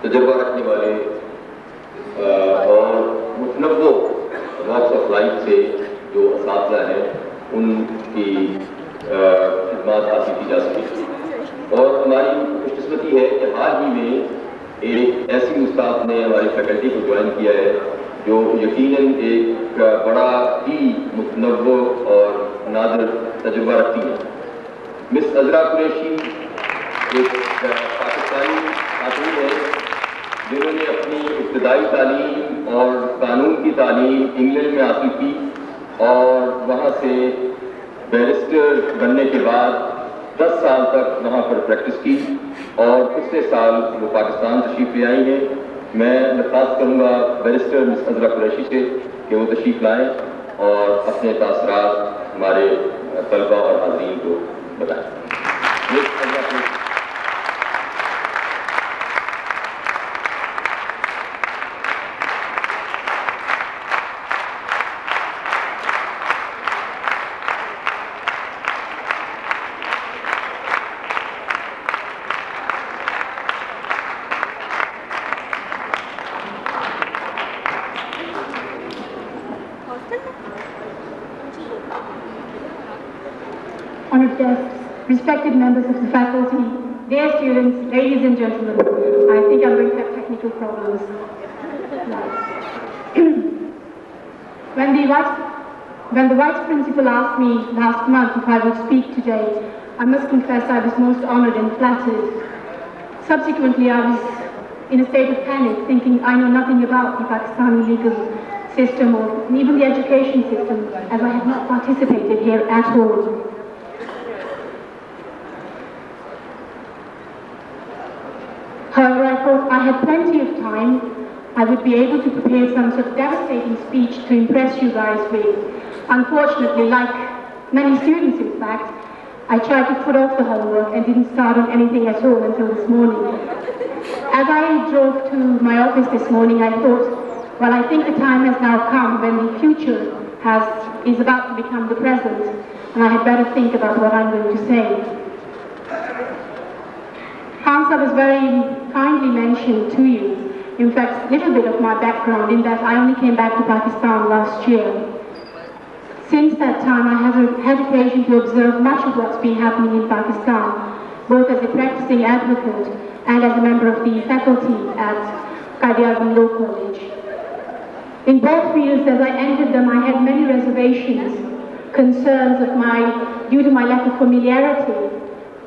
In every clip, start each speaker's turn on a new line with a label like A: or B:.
A: तजुर्बा रखने वाले और मुतनव्वो वॉक्स ऑफ लाइफ से जो असातिज़ा हैं उनकी खिदमत हासिल की जा सके। और हमारी खुशकिस्मती है कि हाल ही में एक ऐसी उस्ताद ने हमारी फैकल्टी को ज्वाइन किया है जो यकीनन एक बड़ा ही मुतनव्वो और नादिर तजुर्बा रखती है। मिस अज़रा कुरैशी एक पाकिस्तानी खातून है जिन्होंने अपनी इब्तदाई तालीम और कानून की तालीम इंग्लैंड में हासिल की और वहाँ से बैरिस्टर बनने के बाद 10 साल तक वहाँ पर प्रैक्टिस की और पिछले साल वो पाकिस्तान तशरीफ़ ले आई हैं। मैं दरख्वास्त करूँगा बैरिस्टर मिस अज़रा कुरैशी से कि वो तशरीफ़ लाएँ और अपने तासरात हमारे तलबा और हाज़रीन को बताएँ।
B: Honored guests, respected members of the faculty, dear students, ladies and gentlemen, I think I'm going to have technical problems. When the Vice Principal asked me last month if I would speak today, I must confess I was most honored and flattered. Subsequently, I was in a state of panic, thinking I know nothing about the Pakistani legal system or even the education system, as I had not participated here at all. However, I thought I had plenty of time. I would be able to prepare some sort of devastating speech to impress you guys with. Unfortunately, like many students in fact, I tried to put off the homework and didn't start on anything at all until this morning. As I drove to my office this morning, I thought, well, I think the time has now come when the future is about to become the present, and I had better think about what I'm going to say. Hamza was very kindly mentioned to you, in fact, a little bit of my background in that I only came back to Pakistan last year. Since that time, I have had occasion to observe much of what's been happening in Pakistan, both as a practicing advocate and as a member of the faculty at Quaid-e-Azam Law College. In both fields, as I entered them, I had many reservations, concerns due to my lack of familiarity.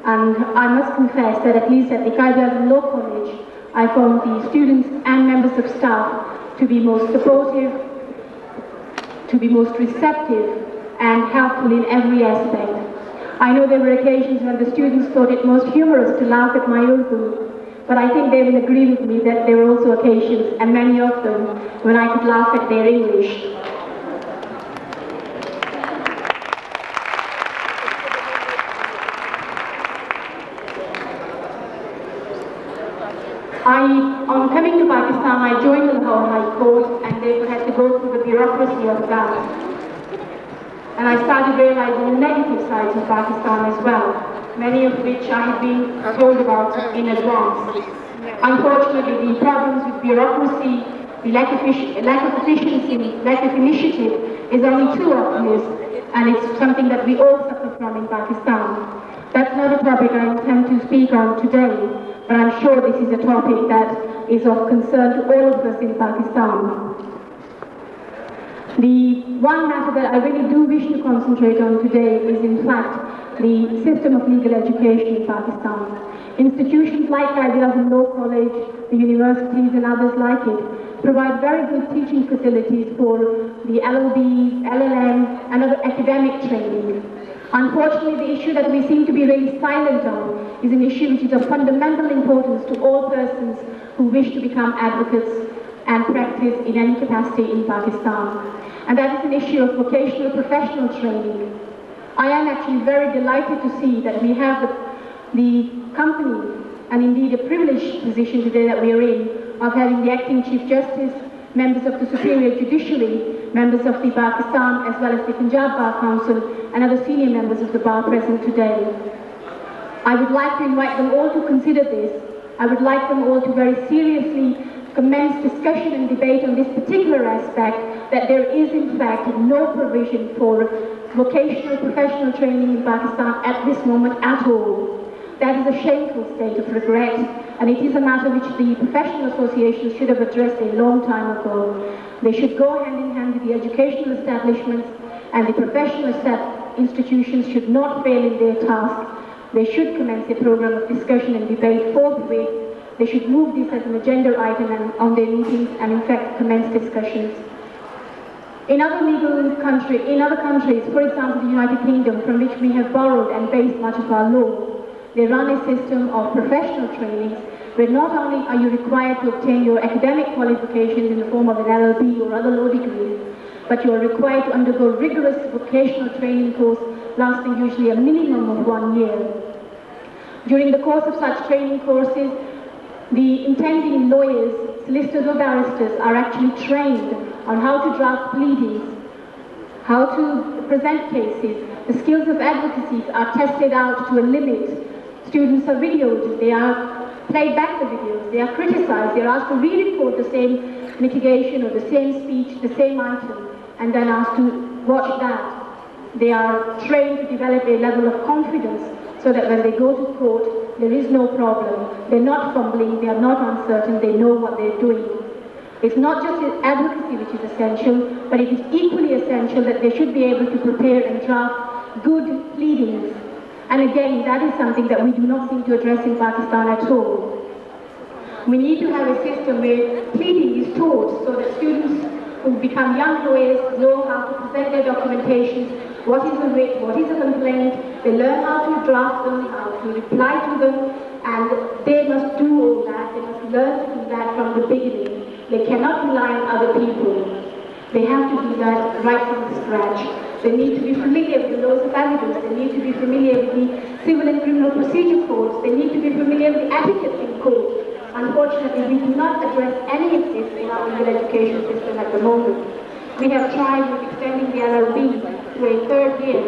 B: And I must confess that at least at the Quaid-e-Azam Law College, I found the students and members of staff to be most supportive, to be most receptive and helpful in every aspect. I know there were occasions when the students thought it most humorous to laugh at my Urdu, but I think they will agree with me that there were also occasions, and many of them, when I could laugh at their English. On coming to Pakistan, I joined the Lahore High Court and therefore had to go through the bureaucracy of that. And I started realizing the negative sides of Pakistan as well, many of which I had been told about in advance. Unfortunately, the problems with bureaucracy, the lack of efficiency, lack of initiative is only too obvious, and it's something that we all suffer from in Pakistan. That's not a topic I intend to speak on today, but I'm sure this is a topic that is of concern to all of us in Pakistan. The one matter that I really do wish to concentrate on today is in fact the system of legal education in Pakistan. Institutions like Quaid-e-Azam Law College, the universities and others like it provide very good teaching facilities for the LLB, LLM and other academic training. Unfortunately, the issue that we seem to be really silent on is an issue which is of fundamental importance to all persons who wish to become advocates and practice in any capacity in Pakistan. And that is an issue of vocational professional training. I am actually very delighted to see that we have the company and indeed a privileged position today that we are in of having the acting Chief Justice, members of the Superior Judiciary, members of the Pakistan as well as the Punjab Bar Council and other senior members of the Bar present today. I would like to invite them all to consider this I would like them all to very seriously commence discussion and debate on this particular aspect, that there is in fact no provision for vocational professional training in Pakistan at this moment at all. That is a shameful state of regret, and it is a matter which the professional associations should have addressed a long time ago. They should go hand in hand with the educational establishments, and the professional institutions should not fail in their task. They should commence a program of discussion and debate forthwith. They should move this as an agenda item on their meetings and in fact commence discussions. In other countries, for example the United Kingdom, from which we have borrowed and based much of our law, they run a system of professional trainings where not only are you required to obtain your academic qualifications in the form of an LLB or other law degrees, but you are required to undergo rigorous vocational training course lasting usually a minimum of 1 year. During the course of such training courses, the intending lawyers, solicitors or barristers are actually trained on how to draft pleadings, how to present cases. The skills of advocacy are tested out to a limit. Students are videoed, they are played back the videos, they are criticized, they are asked to re-record the same mitigation or the same speech, the same item, and then asked to watch that. They are trained to develop a level of confidence so that when they go to court, there is no problem. They're not fumbling, they are not uncertain, they know what they're doing. It's not just advocacy which is essential, but it is equally essential that they should be able to prepare and draft good pleadings. And again, that is something that we do not seem to address in Pakistan at all. We need to have a system where pleading is taught so that students who become young lawyers know how to present their documentations, what is a writ, what is a complaint, they learn how to draft them, how to reply to them, and they must do all that, they must learn to do that from the beginning. They cannot rely on other people. They have to do that right from scratch. They need to be familiar with the laws of evidence, they need to be familiar with the civil and criminal procedure codes, they need to be familiar with the etiquette in court. Unfortunately, we do not address any of this in our legal education system at the moment. We have tried with extending the LLB to a 3rd year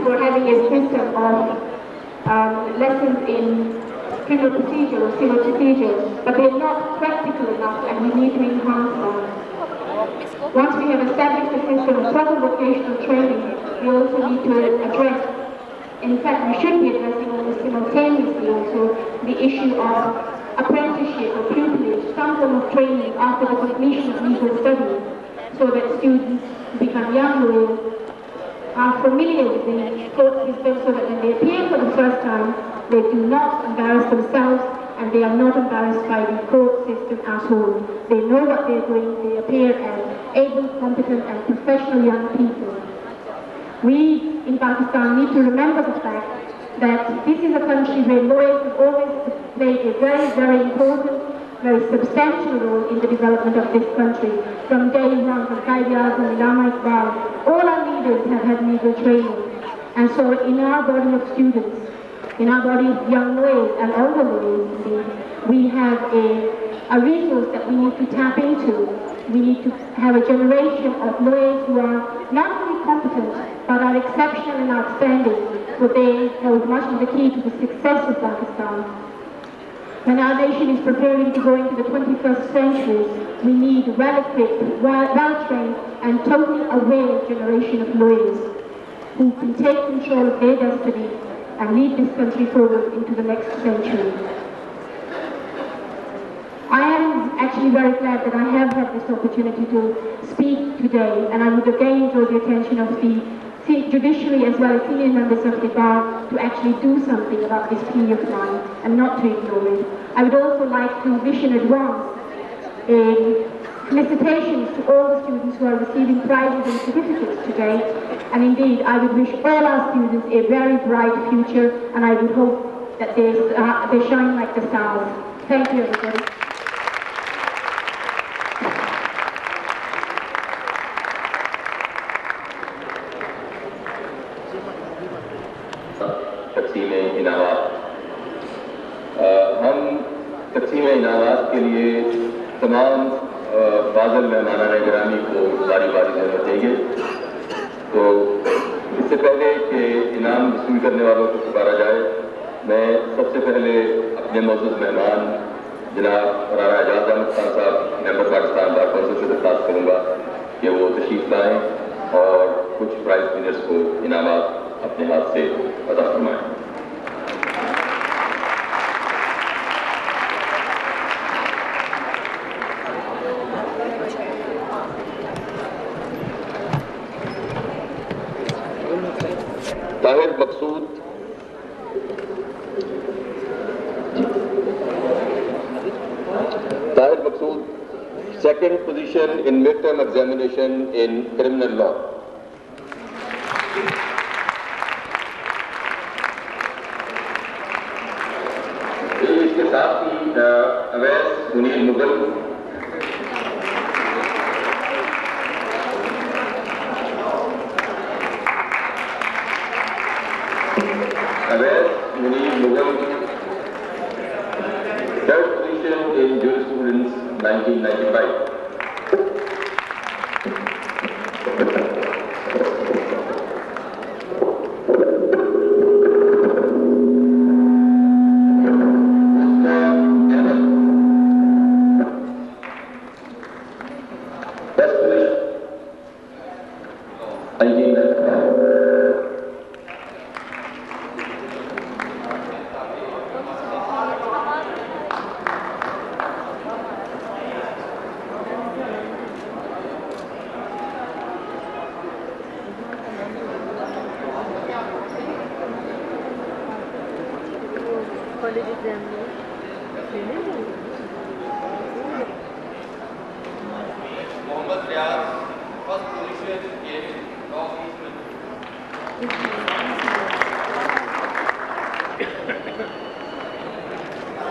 B: for having a system of lessons in criminal procedure or civil procedure, but they are not practical enough and we need to enhance them. Once we have established a system of proper vocational training, we also need to address, in fact we should be addressing almost simultaneously also the issue of apprenticeship or pupillage, some form of training after the completion of legal studies, so that students who become young lawyers are familiar with the court system so that when they appear for the first time, they do not embarrass themselves and they are not embarrassed by the court system at all. They know what they're doing, they appear as able, competent and professional young people. We in Pakistan need to remember the fact that this is a country where lawyers have always played a very, very important, very substantial role in the development of this country. From day one, from Quaid-e-Azam, Iqbal, all our leaders have had legal training. And so in our body of students, in our body of young lawyers and older lawyers, indeed, we have a resource that we need to tap into. We need to have a generation of lawyers who are not only competent, but are exceptional and outstanding, for they hold much of the key to the success of Pakistan. When our nation is preparing to go into the 21st century, we need well-equipped, well-trained and totally aware generation of lawyers who can take control of their destiny and lead this country forward into the next century. I am actually very glad that I have had this opportunity to speak today, and I would again draw the attention of the judiciary as well as senior members of the bar to actually do something about this plea of mine and not to ignore it. I would also like to wish in advance felicitations to all the students who are receiving prizes and certificates today, and indeed I would wish all our students a very bright future, and I would hope that they shine like the stars. Thank you, everybody.
A: हम तक़सीम इनामात के लिए तमाम फाज़िल मेहमानान गिरामी को बारी बारी से देंगे। तो इससे पहले कि इनाम वसूल करने वालों को पुकारा जाए, मैं सबसे पहले अपने मौजूद मेहमान जनाब Part-4 साहब मेंबर पाकिस्तान बार कौंसिल से दरख्वास्त करूँगा कि वो तशरीफ लाएँ और कुछ प्राइज विनर्स को इनामात अपने हाथ से अता फरमाएँ। ताहिर मकसूद, second position in midterm examination in criminal law. इसके साथ ही Awais Munir Mughal, third position in jurisprudence 1995.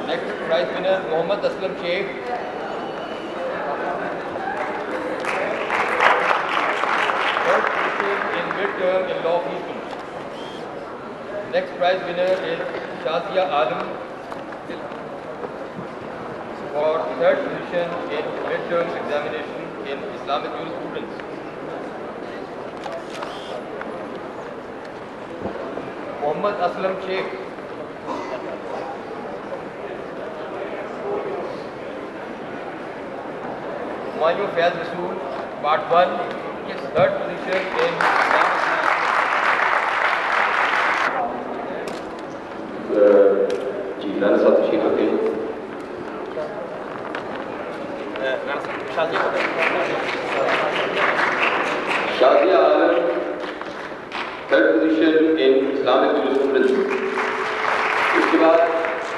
A: Next prize winner Mohammad Aslam Sheikh. Third position in midterm in law of Houston. Next prize winner is Shazia Adam for third position in midterm examination in Islamic jurisprudence. Mohammad Aslam Sheikh. Faiz Rasool, Part-1, third position in Rana Sahib Tashreef Rakhe. Shazia Alam, third position in Islamic jurisprudence. उसके बाद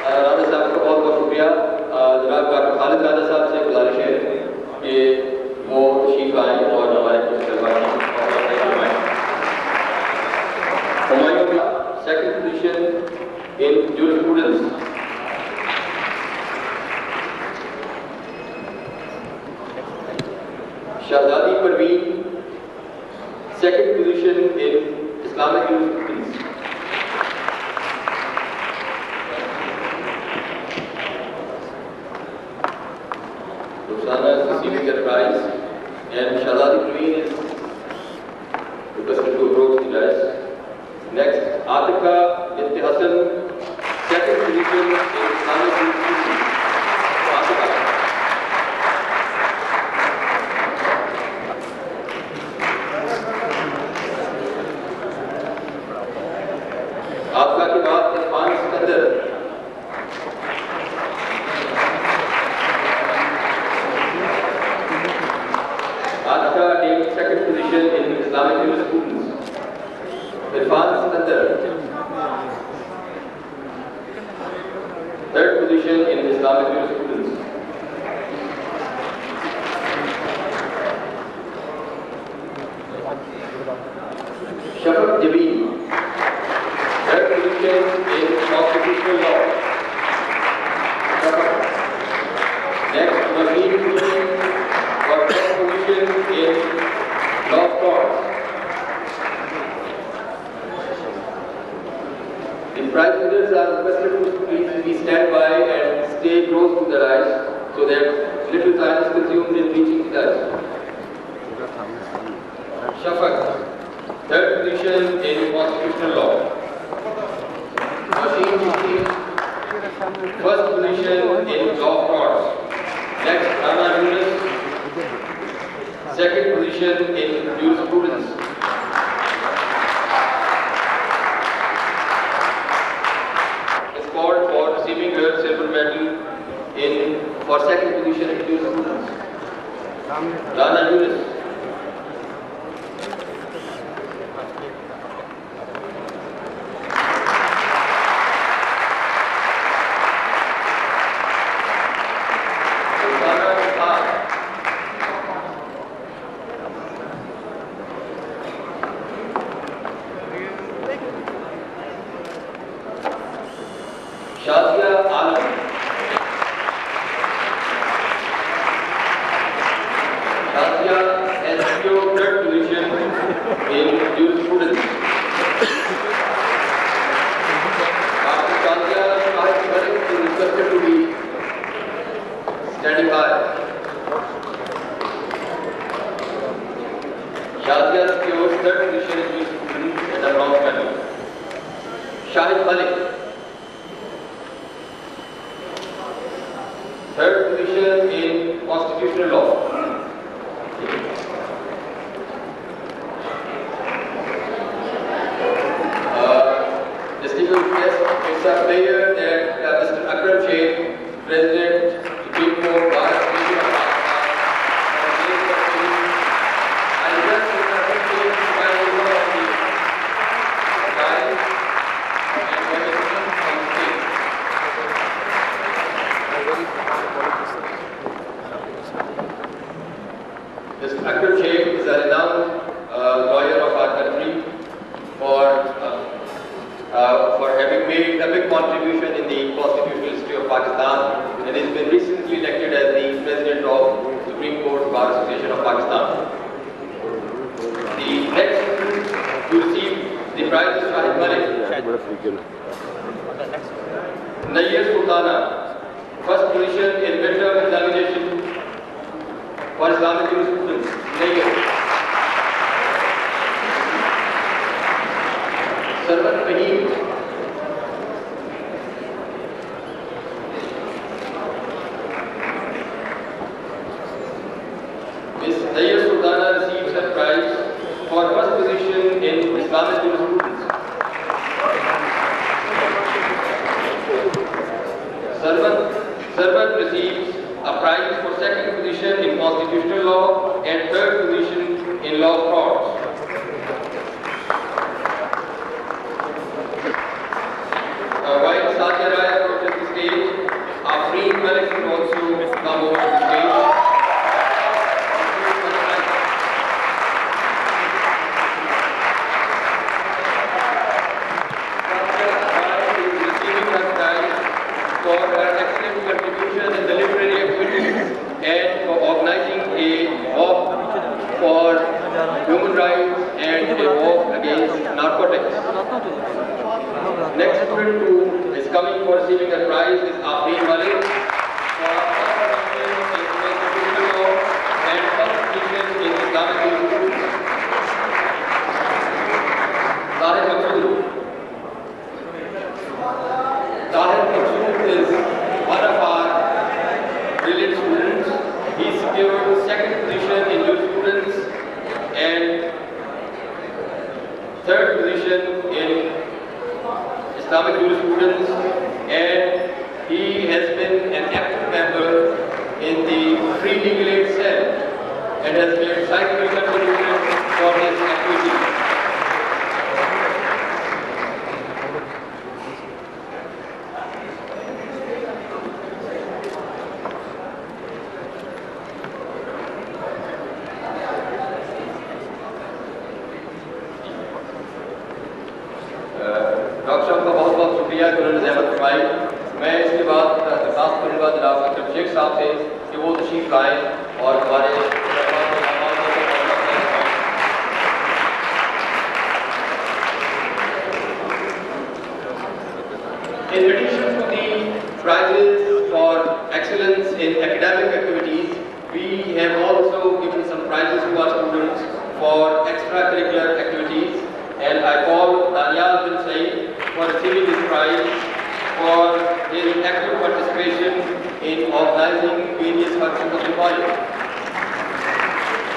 A: राना साहब का बहुत बहुत शुक्रिया। जनाब doctor Khalid Rana साहब से गुजारिश है कि वो तशरीफ आएँ और हमारे कुछ Humayun second position in jurisprudence. Shahzadi Parveen, second position in Islamic jurisprudence. Rukhsana is receiving the prize, and Shahzadi Parveen is requested to approach the dais. Next, Atika Binti Hassan, second position in Islamic jurisprudence. Atika. आपका के बाद इरफान सिकंदर, आपका take second position in Islamic jurisprudence. Irfan Sikandar, third position in Islamic jurisprudence. Shafaq Jabeel, third position in constitutional law. Next, Naveen Hussain for third position in law of courts. The prize winners are requested to please stand by and stay close to the dais so that little time is consumed in reaching the dais. Shafaq, third position in constitutional law. Machine First position in golf carts. Next, Rana Yunus. Second position in jurisprudence. Is called for receiving her silver medal for second position in jurisprudence. Rana Yunus. Third position in constitutional law. Distinguished guests, it's a pleasure that Mr. Akram Sheikh, President, Supreme Court, Bar Association of Pakistan, I request Mr. Akram Sheikh to provide a word of the guide and benefit from the state. Mr. Akram Sheikh is a renowned lawyer of our country for having made a big contribution in the constitutional history of Pakistan, and has been recently elected as the President of the Supreme Court Bar Association of Pakistan. The next to receive the prize is Shahid Malik. Nayyar Sultana, first position in midterm examination for Islamic jurisprudence. Nayyar. Sarwat Fahim. Ms. Nayyar Sultana receives a prize for first position in Islamic jurisprudence. Sarwat receives a prize for second position in constitutional law and third position in law courts. While Satya Rai approaches the stage, Afreen Malik will also come over to the stage. For her excellent contribution in the literary activities and for organizing a walk for human rights and a walk against narcotics. Next student who is coming for receiving a prize is Afreen Malik for participation in constitutional law and participation in Islamic jurisprudence. Tahir Maqsood. Tahir Maqsood is one of our brilliant students. He secured second position in jurisprudence and third position in Islamic jurisprudence, and he has been an active member in the Free Legal Aid Cell and has made sizable contribution for his activity. Doctor साहब का बहुत बहुत शुक्रिया कि उन्होंने ज़हमत उठाई। मैं इसके बाद दरख्वास्त करूँगा जनाब अकरम शेख साहब से कि वो तशरीफ लाएँ और हमारे In addition to the prizes for excellence in academic activities, we have also given some prizes to our students for extracurricular activities. And I call Daniel bin Saeed for receiving this prize for his active participation in organizing various functions of the college.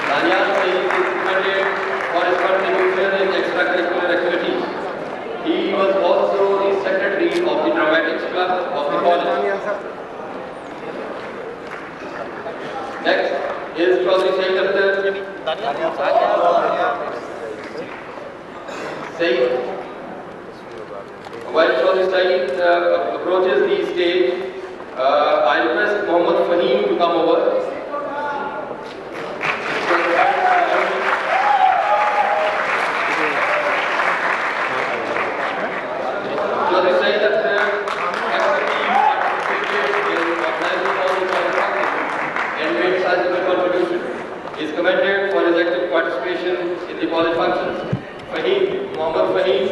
A: Daniel is commended for his contribution in extracurricular activities. He was also the secretary of the dramatics club of the college. Next is Chaudhry Saeed Saeed. While Chaudhry Saeed approaches the stage, I request Mohammad Fahim to come over. Chaudhry Saeed actively participated in organizing all the college functions and made sizable contribution. He is commended for his active participation in the college functions. Mohammad Fahim,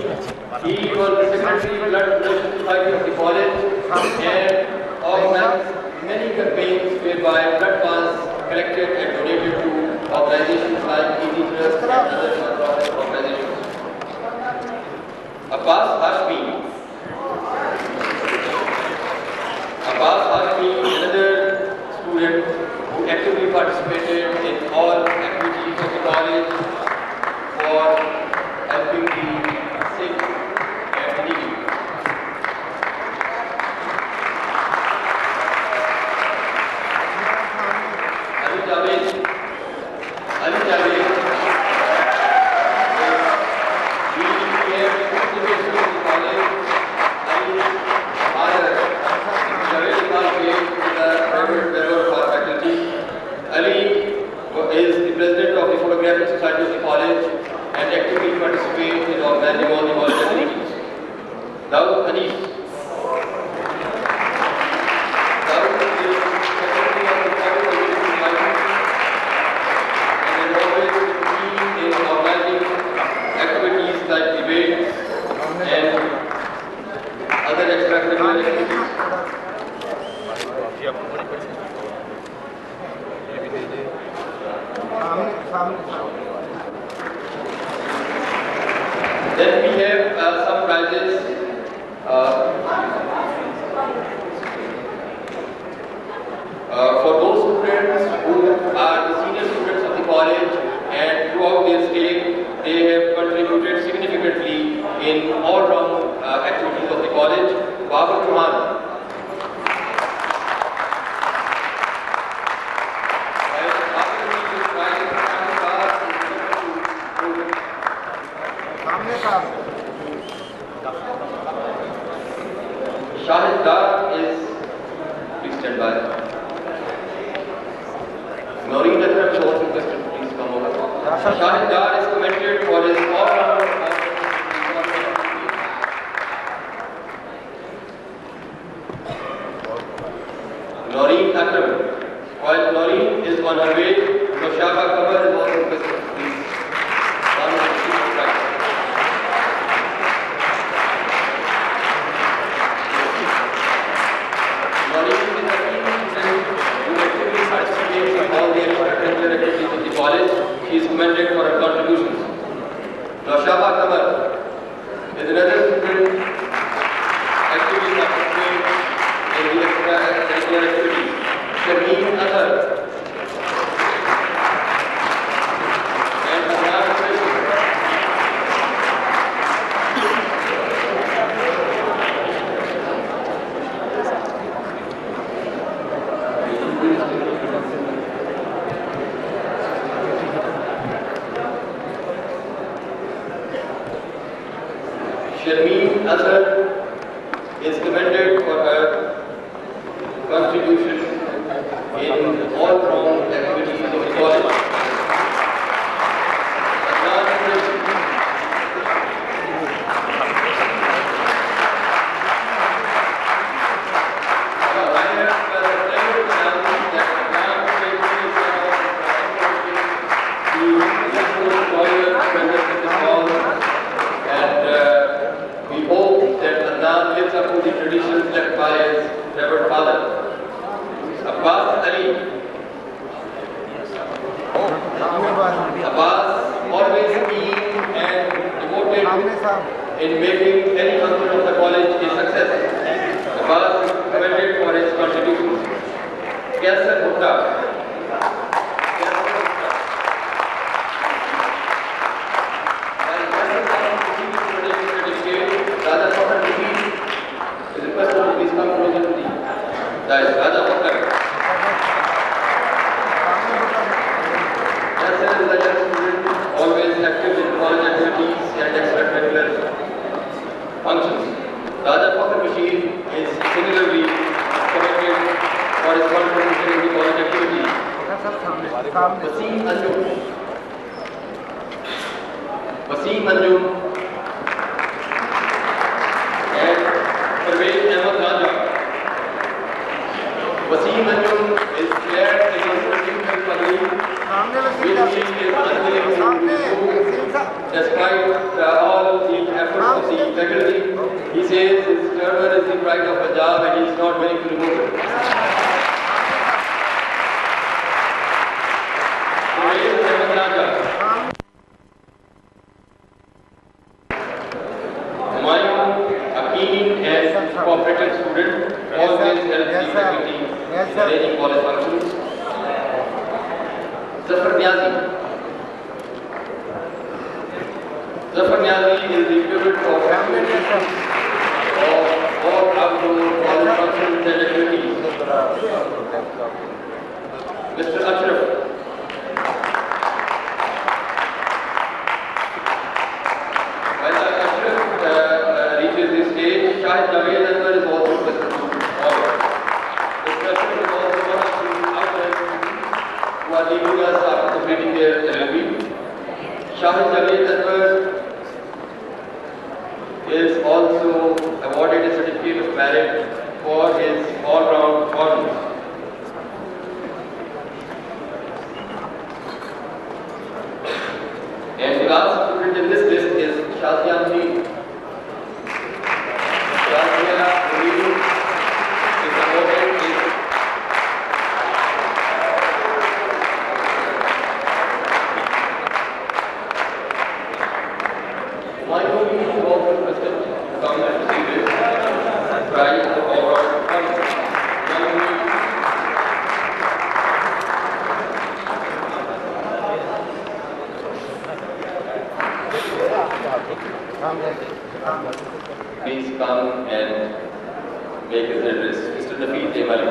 A: he was the secretary of Blood Donation Society of the college and organized many campaigns whereby blood was collected and donated to organizations like Easy Trust and other non-profit organizations. Abbas Hashmi, another student who actively participated in all activities of the college for helping the sick and needy. Ali Javed, he became participation in the college. Ali's father, Javed Khalke, is a private member of our faculty. Ali is the president of the Photographic Society of the college and actively participate in organizing all the college activities. Daud Hanif. Daud is secretary of the College Society and is always keen in organizing activities like debates and other extracurricular activities. Then we have some prizes. For those students who are the senior students of the college and throughout their stay, they have contributed significantly in all-round activities of the college. Babur Rahman. Shahid Dar is, please stand by. Noreen Akram is also requested to please come over. Shahid Dar is commended for his all-round Noreen Akram. While Noreen is on her way, Noshaba Kabar is also requested to please come and see the prize. She is commended for her contributions. Noshaba Kabar is another student actively participates in the extracurricular activities. Shameen Azhar and Azhar Shameen Azhar is commended for her contribution in all-round activities of the college. Lives up to the traditions left by his revered father. Abbas Ali. Abbas always keen and devoted in making any function of the college a success. his contributions. Kaisar Bhutta. Always active in college activities and extracurricular functions. Raja Fakhr Bashir is similarly committed for his contribution in the college activities. Wasim Anjum and Parvez Ahmed Raja. Wasim Anjum is declared a non-student public, which he is unwilling to do despite all the efforts of the faculty. He says his turban is the pride of Punjab and he is not willing to remove it. Parvez Ahmed Raja. Cooperative student, always helps the faculty in arranging college functions. Zafar Niazi. Zafar Niazi is the pivot of all outdoor college functions and activities. Mr. Ashraf. While Ashraf reaches the stage, Shahid Javed is also present. This president is also one of the outlets who are leaving us after completing their LLB. Shahid Javed is also awarded a certificate of merit for his all-round performance. And the last student in this list is Shazia Muni. Please come and make his address. Mr. Nafi Temali.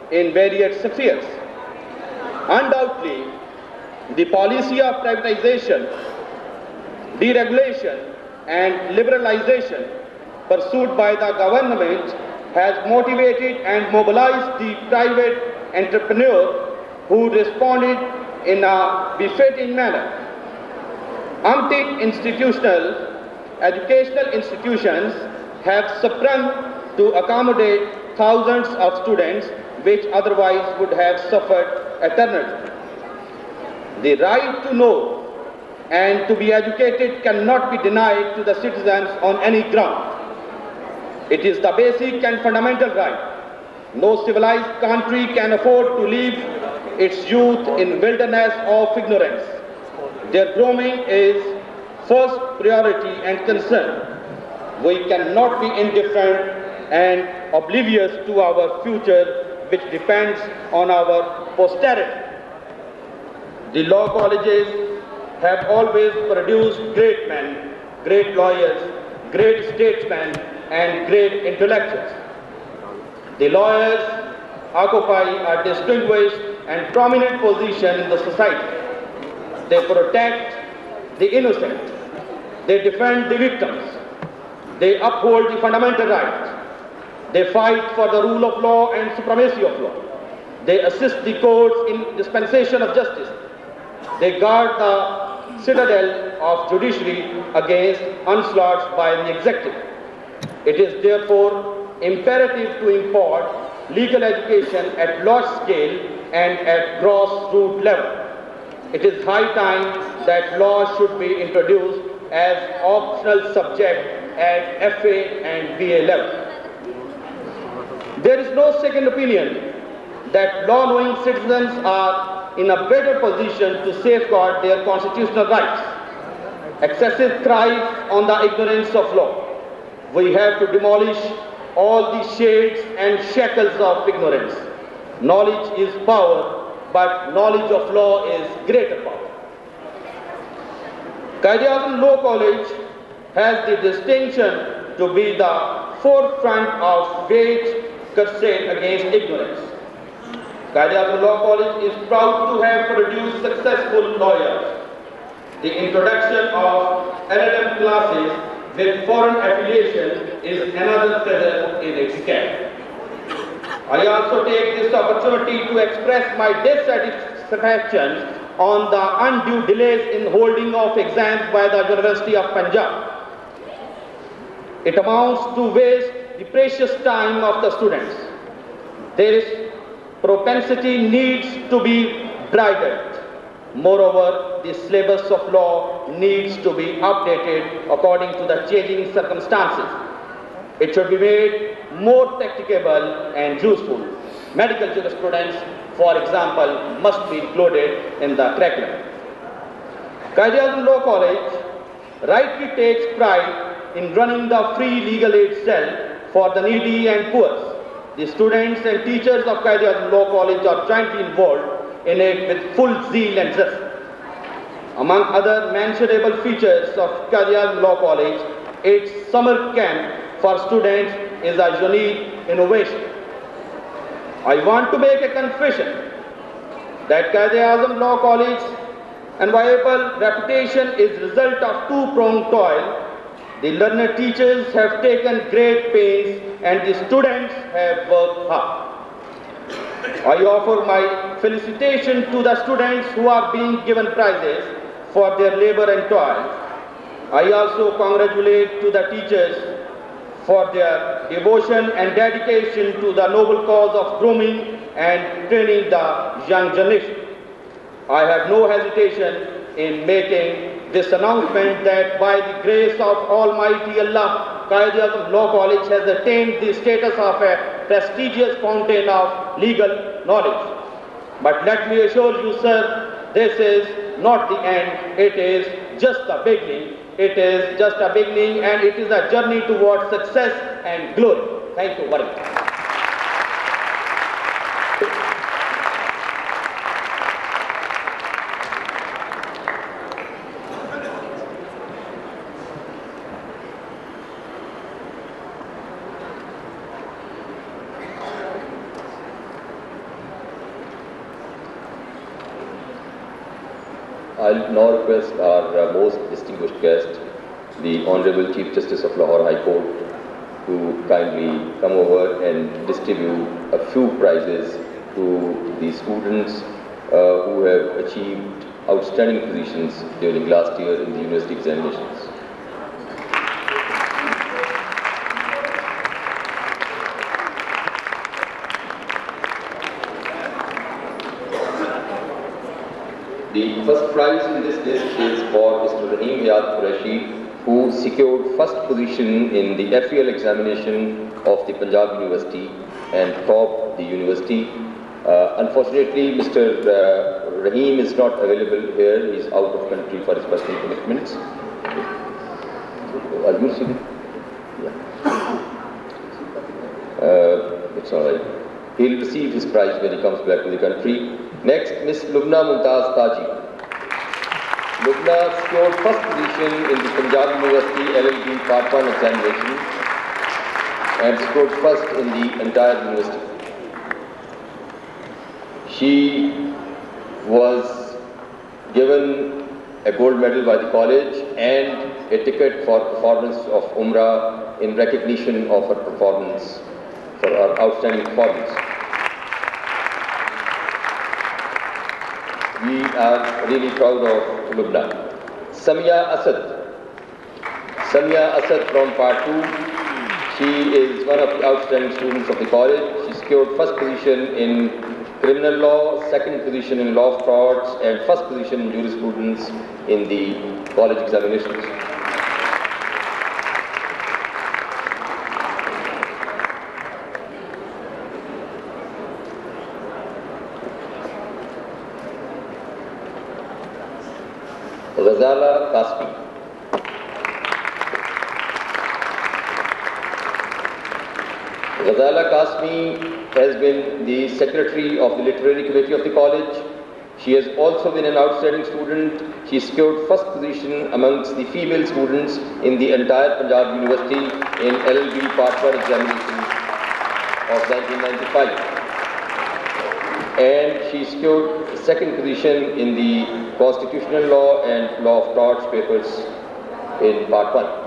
C: In various spheres. Undoubtedly, the policy of privatization, deregulation and liberalization pursued by the government has motivated and mobilized the private entrepreneur who responded in a befitting manner. Umpteen educational institutions have sprung to accommodate thousands of students which otherwise would have suffered eternally. The right to know and to be educated cannot be denied to the citizens on any ground. It is the basic and fundamental right. No civilized country can afford to leave its youth in wilderness of ignorance. Their grooming is first priority and concern. We cannot be indifferent and oblivious to our future, which depends on our posterity. The law colleges have always produced great men, great lawyers, great statesmen, and great intellectuals. The lawyers occupy a distinguished and prominent position in the society. They protect the innocent. They defend the victims. They uphold the fundamental rights. They fight for the rule of law and supremacy of law. They assist the courts in dispensation of justice. They guard the citadel of judiciary against onslaughts by the executive. It is therefore imperative to import legal education at large scale and at grassroots level. It is high time that law should be introduced as optional subject at FA and BA level. There is no second opinion that law-knowing citizens are in a better position to safeguard their constitutional rights. Excessive thrive on the ignorance of law. We have to demolish all the shades and shackles of ignorance. Knowledge is power, but knowledge of law is greater power. Quaid-e-Azam Law College has the distinction to be the forefront of wage crusade against ignorance. Quaid-e-Azam Law College is proud to have produced successful lawyers. The introduction of LLM classes with foreign affiliation is another feather in its cap. I also take this opportunity to express my dissatisfaction on the undue delays in holding of exams by the University of Punjab. It amounts to waste the precious time of the students. This propensity needs to be bridled. Moreover, the syllabus of law needs to be updated according to the changing circumstances. It should be made more practicable and useful. Medical jurisprudence, for example, must be included in the curriculum. Quaid-e-Azam Law College rightly takes pride in running the free legal aid cell for the needy and poor. The students and teachers of Quaid-e-Azam Law College are jointly involved in it with full zeal and zest. Among other mentionable features of Quaid-e-Azam Law College, its summer camp for students is a unique innovation. I want to make a confession that Quaid-e-Azam Law College's enviable reputation is the result of two-pronged toil. The learned teachers have taken great pains and the students have worked hard. I offer my felicitation to the students who are being given prizes for their labor and toil. I also congratulate to the teachers for their devotion and dedication to the noble cause of grooming and training the young generation. I have no hesitation in making this announcement that by the grace of Almighty Allah, Quaid-e-Azam Law College has attained the status of a prestigious fountain of legal knowledge. But let me assure you, sir, this is not the end, it is just the beginning. It is just a beginning and it is a journey towards success and glory. Thank you very much.
A: I'll now request our most distinguished guest, the Honorable Chief Justice of Lahore High Court, to kindly come over and distribute a few prizes to the students who have achieved outstanding positions during last year in the university examinations. The first prize in this list is for Mr. Rahim Hayat Qureshi, who secured first position in the FEL examination of the Punjab University and topped the university. Unfortunately, Mr. Rahim is not available here. He is out of country for his personal commitments. Are you sitting? Yeah. It's all right. He will receive his prize when he comes back to the country. Next, Ms. Lubna Mumtaz Taji. Lubna scored first position in the Punjab University LLB Part-4 examination and scored first in the entire university. She was given a gold medal by the college and a ticket for performance of Umrah in recognition of her performance, for her outstanding performance. We are really proud of Lubna. Samia Asad. Samia Asad from Part-2. She is one of the outstanding students of the college. She secured first position in criminal law, second position in law of torts, and first position in jurisprudence in the college examinations. Ghazala Kasmi. Ghazala Kasmi has been the secretary of the literary committee of the college. She has also been an outstanding student. She secured first position amongst the female students in the entire Punjab University in LLB Part-4 examination of 1995. And she secured second position in the constitutional law and law of torts papers in Part 1.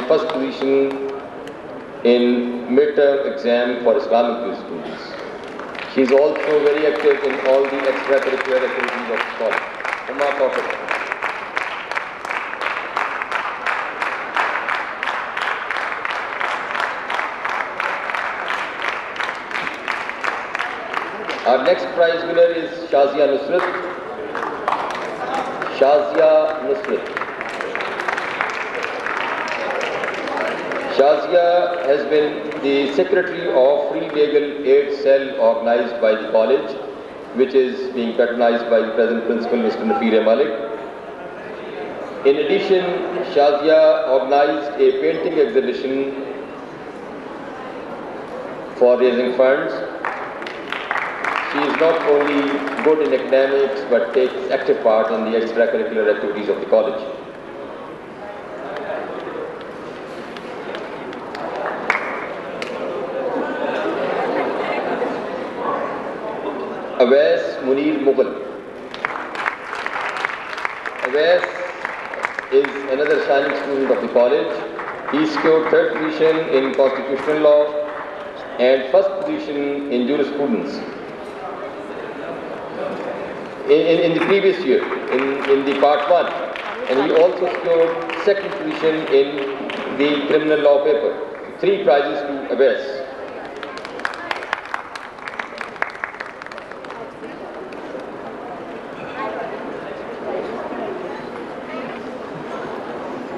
A: First position in midterm exam for Islamic jurisprudence. She is also very active in all the extracurricular activities of the college. Our next prize winner is Shazia Nusrat. Shazia Nusrat. Shazia has been the secretary of Free Legal Aid Cell organized by the college, which is being patronized by the present principal, Mr. Nafir Malik. In addition, Shazia organized a painting exhibition for raising funds. She is not only good in academics but takes active part in the extracurricular activities of the college. Awais Munir Mughal. Awais is another shining student of the college. He secured third position in constitutional law and first position in jurisprudence in the previous year, in the Part 1. And he also secured second position in the criminal law paper. 3 prizes to Awais.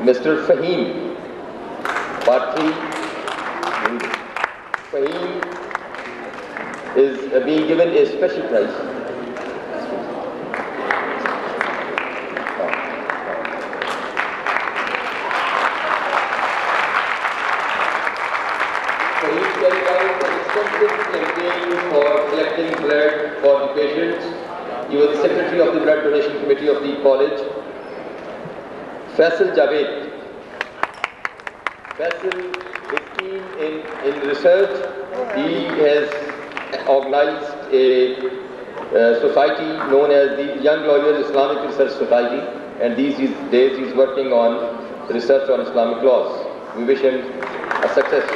A: Mr. Fahim, Part 3. Fahim is being given a special prize. Fahim carried out an extensive campaign for collecting blood for the patients. He was the secretary of the blood donation committee of the college. Faisal Javed. Faisal is keen in research. He has organized a society known as the Young Lawyers Islamic Research Society, and these days he is working on research on Islamic laws. We wish him a success.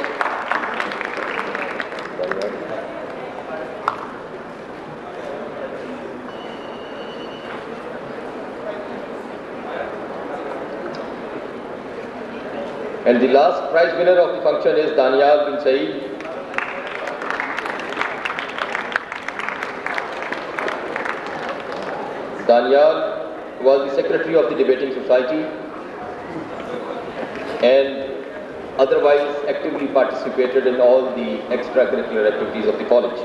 A: And the last prize winner of the function is Danial bin Saeed. Danial was the secretary of the debating society and otherwise actively participated in all the extracurricular activities of the college.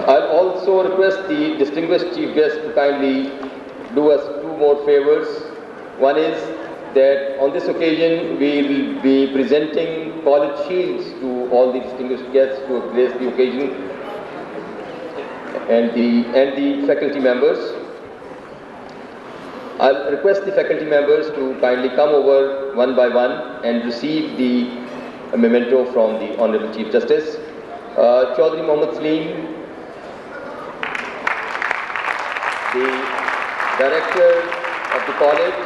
A: I'll also request the distinguished chief guest to kindly do us two more favors. One is that on this occasion we will be presenting college shields to all the distinguished guests who have graced the occasion and the faculty members. I'll request the faculty members to kindly come over one by one and receive the memento from the Honorable Chief Justice. Chaudhry Mohammad Salim, the Director of the College,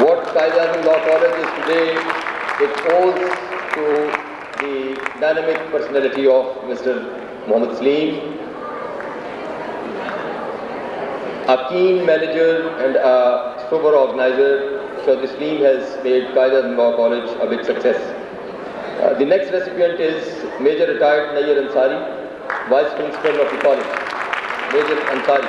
A: what Quaid-e-Azam Law College is today, it owes to the dynamic personality of Mr. Mohammad Salim, a keen manager and a sober organizer. Chaudhry Salim has made Quaid-e-Azam Law College a big success. The next recipient is Major Retired Nayyar Ansari, Vice Principal of the college. Major Ansari.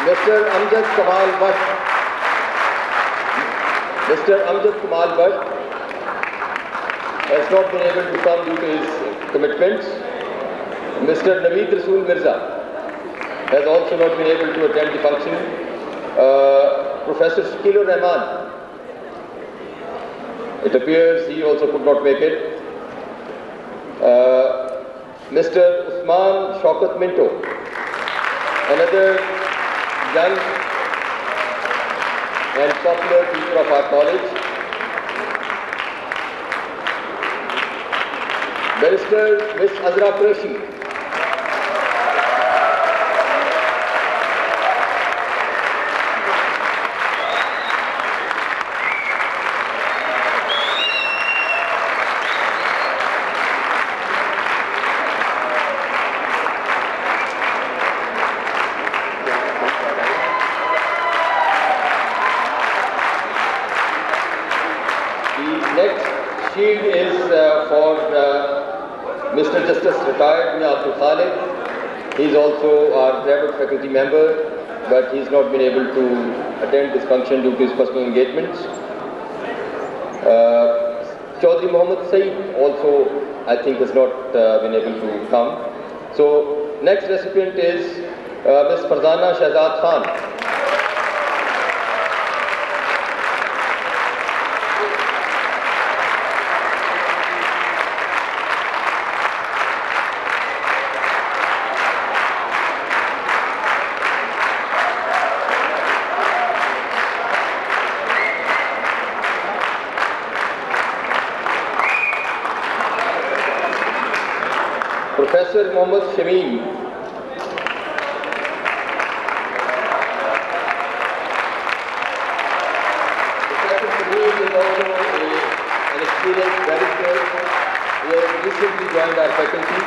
A: Mr. Amjad Kamal Bhatt has not been able to come due to his commitments. Mr. Naveed Rasool Mirza has also not been able to attend the function. Professor Shakilur Rahman, it appears he also could not make it. Mr. Usman Shaukat Minto, another young and popular teacher of our college. Barrister Miss Azra Qureshi. Shield is for Mr. Justice Retired Abdul Khalid. He is also our private faculty member, but he has not been able to attend this function due to his personal engagements. Chaudhry Mohammad Saeed also, I think, has not been able to come. So, next recipient is Ms. Farzana Shahzad Khan. Professor Mohammad Shamim. Professor Shamim is also an experienced barrister. He has recently joined our faculty.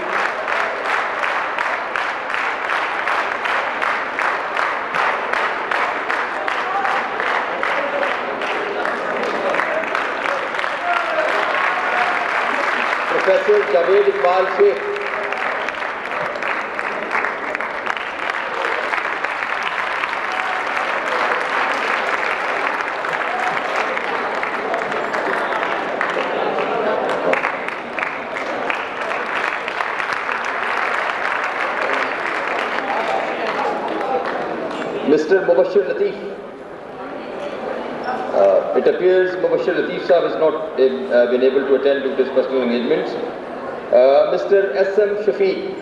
A: Professor Javed Iqbal Sheikh. Mr. Mubashir Latif. It appears Mubashir Latif Sahab has not been able to attend due to his personal engagements. Mr. S.M. Shafiq,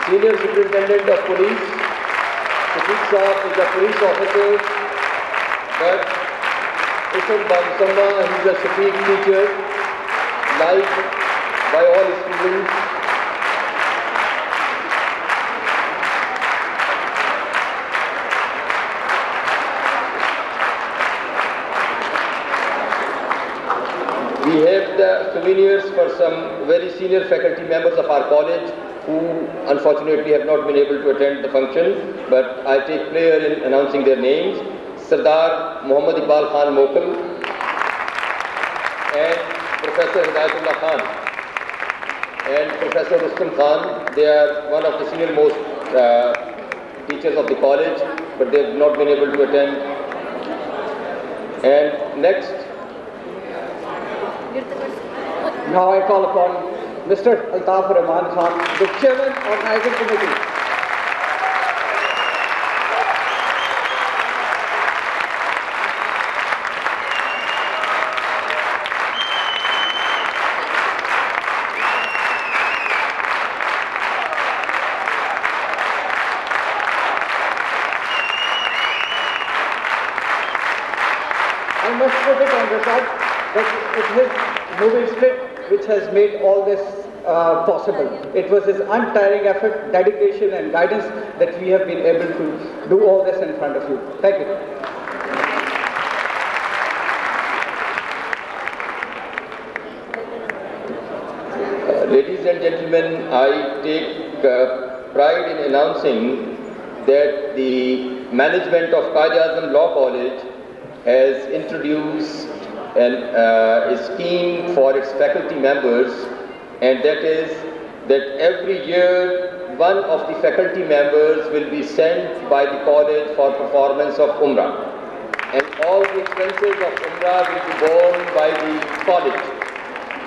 A: Senior Superintendent of Police. Shafiq Sahab is a police officer, but Isam Bamusamma, he is a Shafiq teacher, liked by all his students. We have the souvenirs for some very senior faculty members of our college who unfortunately have not been able to attend the function, but I take pleasure in announcing their names. Sardar Muhammad Iqbal Khan Mokal and Professor Hidayatullah Khan and Professor Rustam Khan. They are one of the senior most teachers of the college, but they have not been able to attend. And next.
D: Now I call upon Mr. Altaf Rahman Khan, the Chairman of Organizing Committee. I must put it on record that it is moving spirit which has made all this possible. It was his untiring effort, dedication and guidance that we have been able to do all this in front of you. Thank you.
A: Ladies and gentlemen, I take pride in announcing that the management of Quaid-e-Azam Law College has introduced a scheme for its faculty members, and that is that every year one of the faculty members will be sent by the college for performance of Umrah, and all the expenses of Umrah will be borne by the college.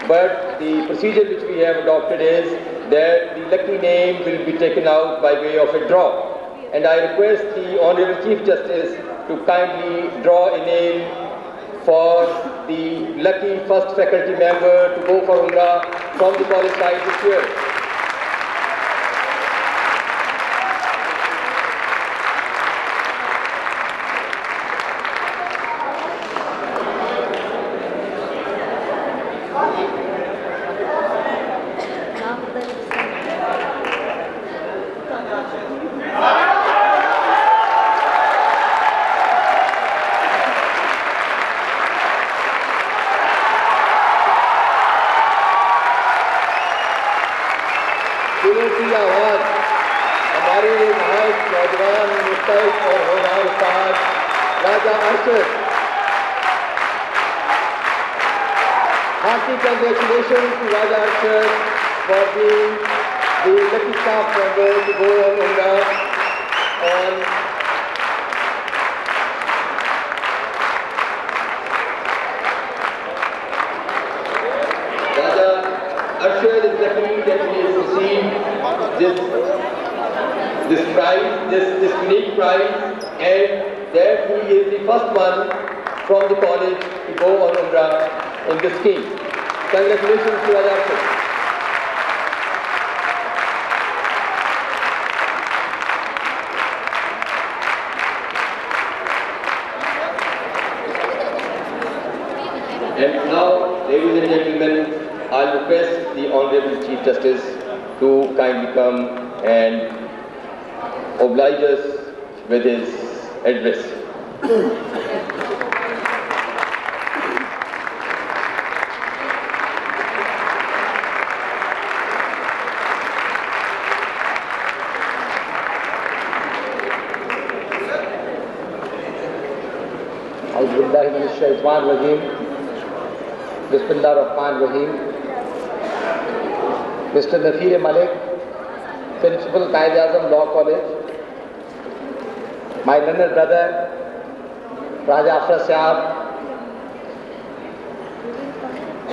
A: But the procedure which we have adopted is that the lucky name will be taken out by way of a draw, and I request the Honorable Chief Justice to kindly draw a name for the lucky first faculty member to go for Umrah from the college side this year. QLC आवाज हमारे नहायत नौजवान मुस्तैद और होनहार उस्ताद राजा Arshad. Hearty congratulations to Raja Arshad for being the lucky staff member to go on Umrah on Raja Arshad is lucky that he has received this prize, this unique prize, and that he is the first one from the college to go on Umrah in this scheme. Congratulations to Raja Arshad. And now, ladies and gentlemen, I'll request the Honorable Chief Justice to kindly come and oblige us with his address.
D: Bismillahir-Rahmanir-Rahim. Mr. Nafir Malik, Principal Quaid-e-Azam Law College, my learned brother Raja Afra Sahab,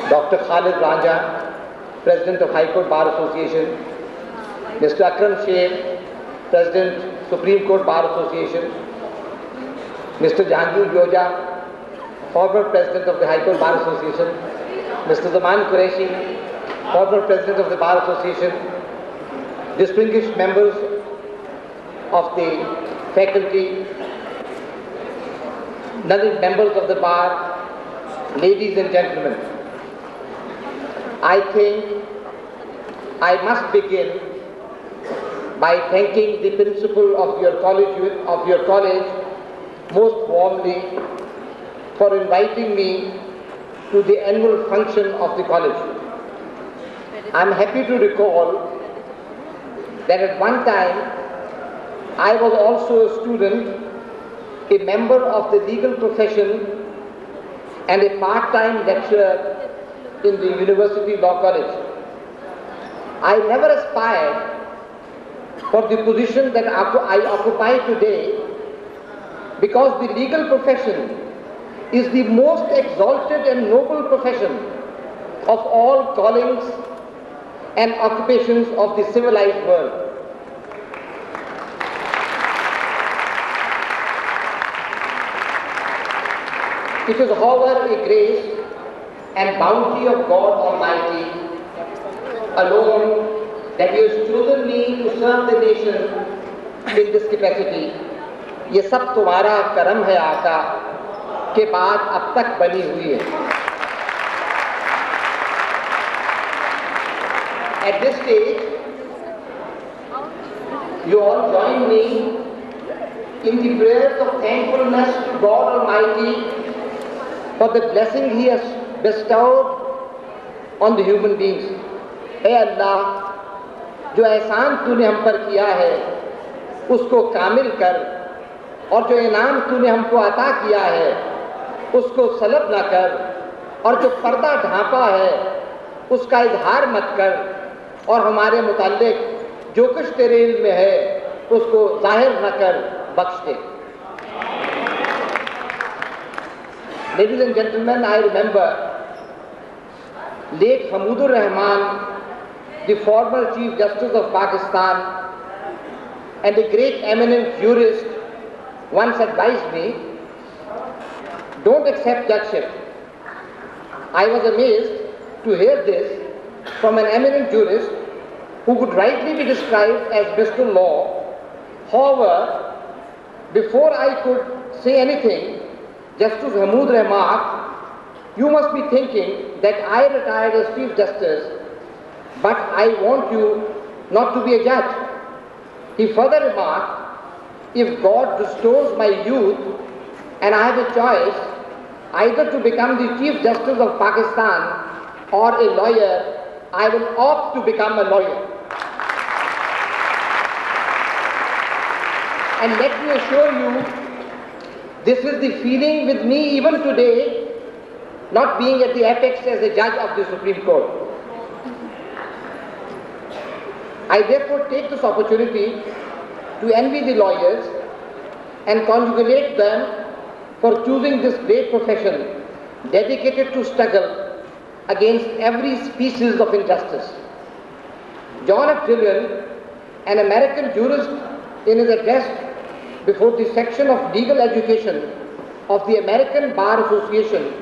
D: Dr. Khalid Ranja, President of High Court Bar Association, Mr. Akram Sheikh, President Supreme Court Bar Association, Mr. Jahangir Yoja, former President of the High Court Bar Association, Mr. Zaman Qureshi, former President of the Bar Association, distinguished members of the faculty, members of the bar, ladies and gentlemen. I think I must begin by thanking the principal of your college most warmly for inviting me to the annual function of the college. I am happy to recall that at one time I was also a student, a member of the legal profession, and a part-time lecturer in the University Law College. I never aspired for the position that I occupy today, because the legal profession is the most exalted and noble profession of all callings and occupations of the civilized world. It is, however, a grace and bounty of God Almighty alone that He has chosen me to serve the nation in this capacity. ये सब तुम्हारा करम है आका के बाद अब तक बनी हुई है. At this stage, you all join me in the prayers of thankfulness to God Almighty for the blessing He has bestowed on the human beings. ए अल्लाह, जो एहसान तूने हम पर किया है उसको कामिल कर, और जो इनाम तूने हमको अता किया है उसको सलब न कर, और जो पर्दा ढांपा है उसका इजहार मत कर, और हमारे मुताल्लिक जो कुछ तेरे इल्म में है उसको जाहिर न कर, बख्श दे. Ladies and gentlemen, I remember late Hamudur Rahman, the former Chief Justice of Pakistan and a great eminent jurist, once advised me, don't accept judgeship. I was amazed to hear this from an eminent jurist who could rightly be described as Mr. Law. However, before I could say anything, Justice Hamood remarked, "You must be thinking that I retired as Chief Justice, but I want you not to be a judge." He further remarked, "If God restores my youth and I have a choice either to become the Chief Justice of Pakistan or a lawyer, I will opt to become a lawyer." And let me assure you, this is the feeling with me even today, not being at the apex as a judge of the Supreme Court. I therefore take this opportunity to envy the lawyers and congratulate them for choosing this great profession dedicated to struggle against every species of injustice. John F. Dillon, an American jurist, in his address before the section of legal education of the American Bar Association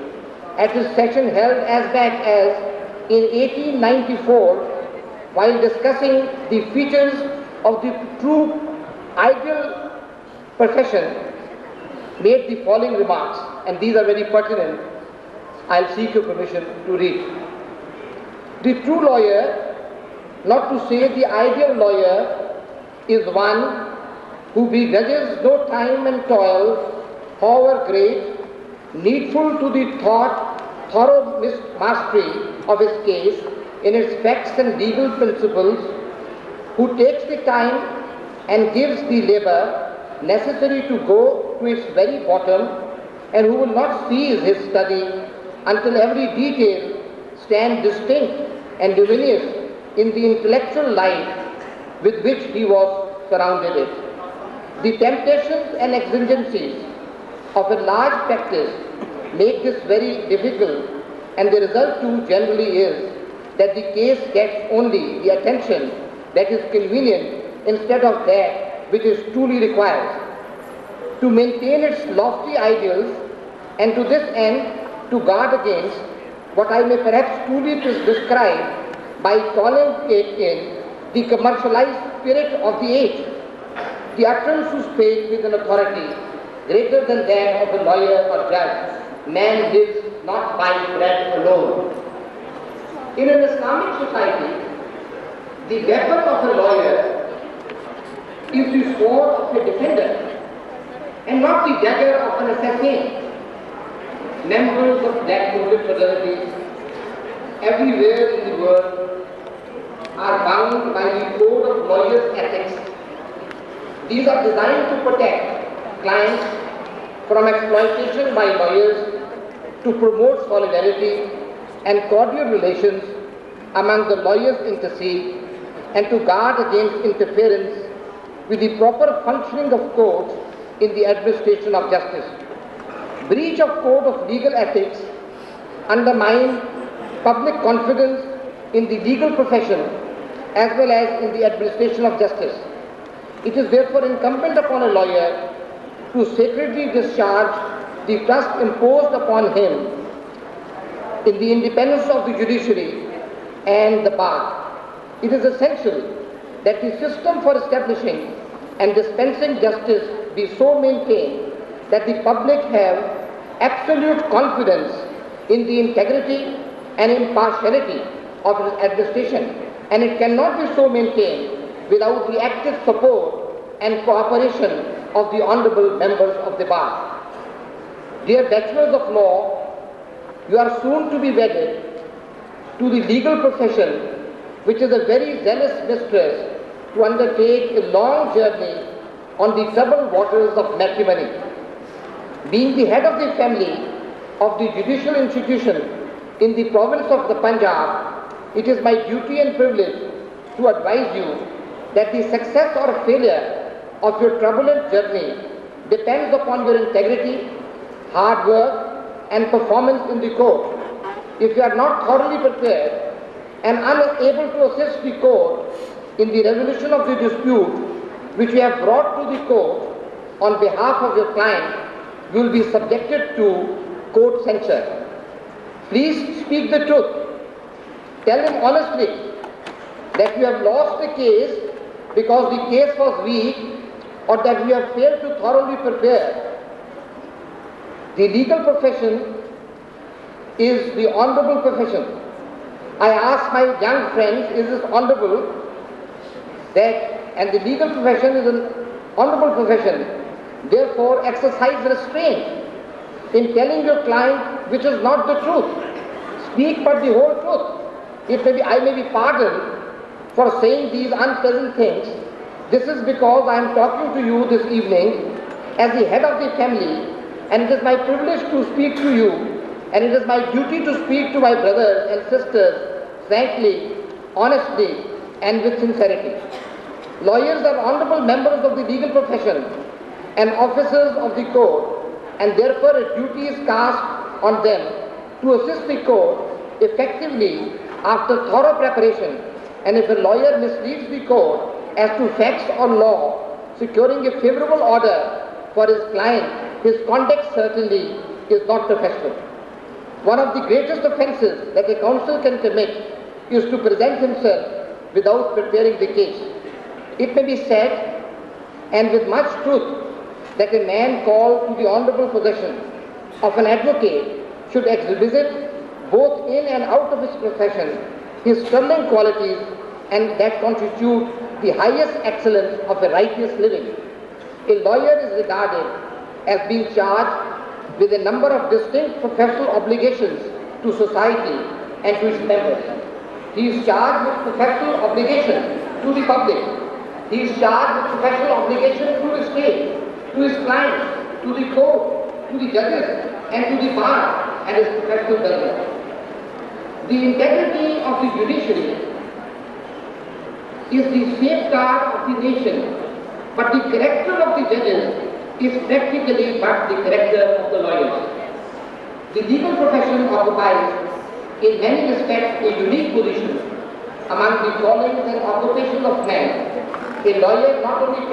D: at his session held as back as in 1894, while discussing the features of the true ideal profession, made the following remarks, and these are very pertinent. I'll seek your permission to read. The true lawyer, not to say the ideal lawyer, is one who begrudges no time and toil, however great, needful to the thorough mastery of his case in its facts and legal principles, who takes the time and gives the labor necessary to go to its very bottom, and who will not cease his study until every detail stand distinct and luminous in the intellectual light with which he was surrounded. The temptations and exigencies of a large practice make this very difficult, and the result too generally is that the case gets only the attention that is convenient instead of that which is truly required. To maintain its lofty ideals, and to this end to guard against what I may perhaps truly describe by calling it in the commercialized spirit of the age, the utterance who spake with an authority greater than that of a lawyer or judge, "Man lives not by bread alone." In an Islamic society, the weapon of a lawyer is the sword of a defender and not the dagger of an assassin. members of black votive fraternities everywhere in the world are bound by the code of lawyers' ethics. These are designed to protect clients from exploitation by lawyers, to promote solidarity and cordial relations among the lawyers inter se, and to guard against interference with the proper functioning of courts in the administration of justice. Breach of code of legal ethics undermine public confidence in the legal profession as well as in the administration of justice. It is therefore incumbent upon a lawyer to sacredly discharge the trust imposed upon him in the independence of the judiciary and the bar. It is essential that the system for establishing and dispensing justice be so maintained that the public have absolute confidence in the integrity and impartiality of its administration, and it cannot be so maintained without the active support and cooperation of the honorable members of the bar. Dear bachelors of law, you are soon to be wedded to the legal profession, which is a very zealous mistress to undertake a long journey on the troubled waters of matrimony. Being the head of the family of the judicial institution in the province of the Punjab, it is my duty and privilege to advise you that the success or failure of your turbulent journey depends upon your integrity, hard work, and performance in the court. If you are not thoroughly prepared and unable to assist the court in the resolution of the dispute which you have brought to the court on behalf of your client, you will be subjected to court censure. Please speak the truth. Tell him honestly that you have lost the case because the case was weak, or that you have failed to thoroughly prepare. The legal profession is the honorable profession. I ask my young friends, is this honorable? And the legal profession is an honorable profession. Therefore, exercise restraint in telling your client which is not the truth. Speak but the whole truth. I may be pardoned for saying these unpleasant things. This is because I am talking to you this evening as the head of the family, and it is my privilege to speak to you, and it is my duty to speak to my brothers and sisters frankly, honestly, and with sincerity. Lawyers are honorable members of the legal profession and officers of the court, and therefore a duty is cast on them to assist the court effectively after thorough preparation. And if a lawyer misleads the court as to facts or law, securing a favorable order for his client, his conduct certainly is not professional. One of the greatest offences that a counsel can commit is to present himself without preparing the case. It may be said, and with much truth, that a man called to the honorable possession of an advocate should exhibit both in and out of his profession his sterling qualities, and that constitute the highest excellence of a righteous living. A lawyer is regarded as being charged with a number of distinct professional obligations to society and to its members. He is charged with professional obligation to the public. He is charged with professional obligation to the state, to his clients, to the court, to the judges, and to the bar and his professional judgment. The integrity of the judiciary is the safeguard of the nation, but the character of the judges is practically but the character of the lawyers. The legal profession occupies in many respects a unique position among the callings and occupations of man. A lawyer not only